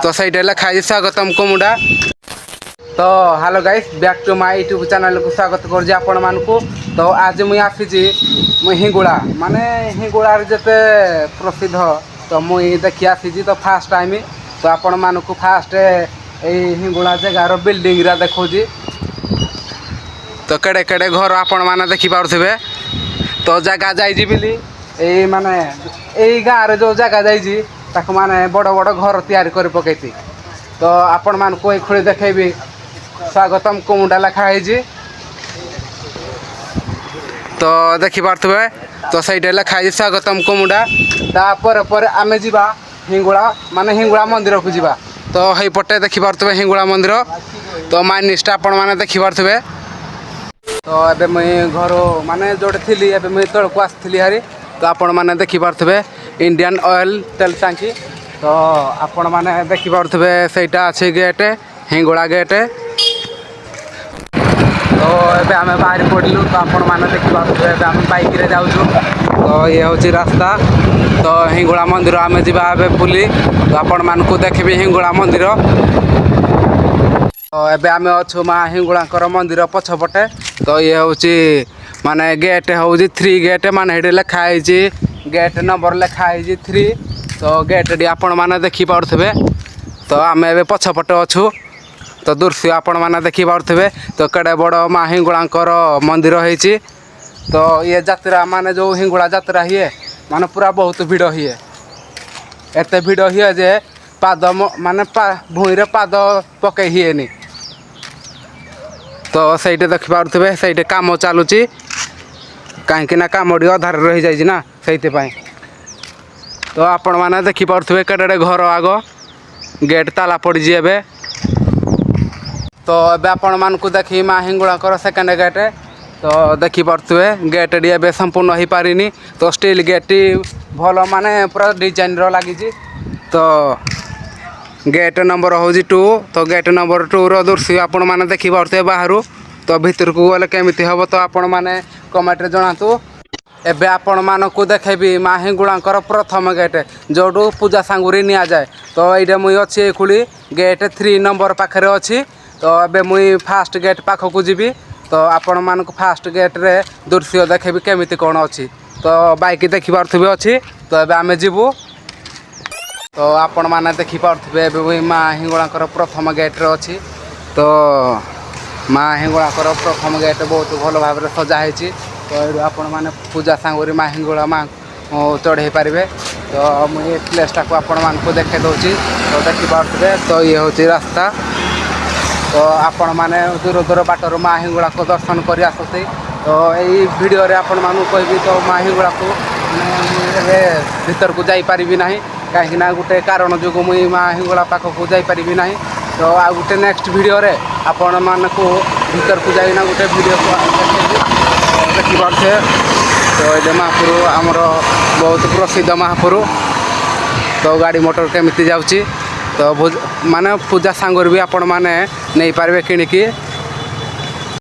तो सही लिखाई स्वागतम कुमुडा। तो hello guys back to my YouTube channel को स्वागत कर आपण मानकु। तो आज मुई आसी हिंगुड़ा माने हिंगुड़ा जिते प्रसिद्ध तो मुई देखी आसी तो फास्ट टाइम तो आपण मानकु फास्ट यही हिंगुड़ा जगार बिल्डिंग रा देखौजी। तो केड़े केड़े घर आपण माने देखि पारुथिबे। तो जगह जाइजी बिली एई माने एई गाँव रे जो जगह जाइजी ताको माने बड़ बड़ घर तैयारी कर पकेती। तो आपण मानकु एई खुली देखेबी स्वागतम कुमुडा लिखा है। तो देखी पारे तो सही लिखा है स्वागतम कुमुडा। तापर आमे जीवा हिंगुड़ा माने हिंगुड़ा मंदिर को जीवा। तो हई पटे देखी पारे हिंगुड़ा मंदिर। तो माइनिस्टा आपण माने देखी पारे। तो एबे मुई घर माने जोड़े थी एबे मुई तल को आसली हारी। तो आपण माने देखी पारे इंडियन ऑयल तेल टांकी। तो आपण माने देखी पारे सहीटा अच्छे गेट हिंगुड़ा गेट। तो ये आम बाहर पड़लु। तो आपण मैंने देखिए आम बाइक रे जाऊँ। तो ये हूँ रास्ता। तो हिंगुड़ा मंदिर आम जा बुली। तो आपण मानक देखी हिंगुड़ा मंदिर। तो ये आम अच्छु माँ हिंगुड़ा मंदिर पछपटे। तो ये हूँ माने गेट हूँ 3 गेट माने ये लिखाई गेट नंबर लिखाई 3। तो गेट टी आपण मैंने देखी पारे। तो आम ए पछपटे अच्छु। तो दृश्य आपण मैंने देखी पारे। तो केड़े बड़ माँ हिंगुड़ा मंदिर होती। तो ये यात्रा माने जो हिंगुड़ा यात्रा हुए माने पूरा बहुत भिड़ हुए। एत भिड़ हुए जे पाद माने भूईरे पाद पकई हुए। तो सहीटे देखी पारे सहीटे कम चलुची कहीं कम अधार रही जाइए ना से। तो आपण मैंने देखी पारे केड़े घर आग गेट ताला पड़ी एबे। तो अब आपण मानक देखी माँ हिंगुड़ा सेकेंड गेट। तो देखी पारे गेट टी एबे संपूर्ण हो पारिनी। तो स्टील गेट भल माने पूरा डिजाइन लगी। तो गेट नंबर हूँ 2। तो गेट नंबर 2 दृश्य आपण मैंने देखी पारे बाहर। तो भीतर को गले केमी हम तो आपण मैंने कमेंट जनातु। एबे आपण मानक देखेबी माँ हिंगुड़ा प्रथम गेट जोड़ू पूजा सांगुरी नि जाए। तो ये मुई अच्छी खुली गेट 3 नंबर पाखे अच्छी। तो अबे मुई फास्ट गेट पाखक जीवी। तो आपण मानक फास्ट गेट रे दृश्य देखेबी केमिति कौन अच्छी। तो बाइक देखी पारे अच्छी। तो एबे आमे जीवु। तो आपण माने देखी पारे एबे माँ हिंगुड़ा प्रथम गेट रे अच्छी। तो माँ हिंगुड़ा प्रथम गेट बहुत भल भाव सजा है। तो ये आपण माने पूजा सांगुरी माँ हिंगुड़ा माँ चढ़े पारे। तो मुझे प्लेसटा को आपण मानक देखे दूसरी। तो देखी पारे तो ये हूँ रास्ता। तो आपण मैंने दूर दूर बाटर माँ हिंगुड़ा को दर्शन कर आसती। तो यही भिडियो आपण मानू कहि तो माँ हिंगुड़ा को भीतर को जापारि ना कहीं गोटे कारण जो मुई माँ हिंगुड़ा पाखक जापारि ना। तो आ गोटे नेक्स्ट भिडियो रे आपण मानक भीतर को जाइना गोटे भिडियो देखी पारे। तो ये महापुर आमर बहुत प्रसिद्ध महापुर। तो गाड़ी मोटर केमिति जाउची। तो माने पूजा सांगर भी आपण माने नहीं पारे किणिकी।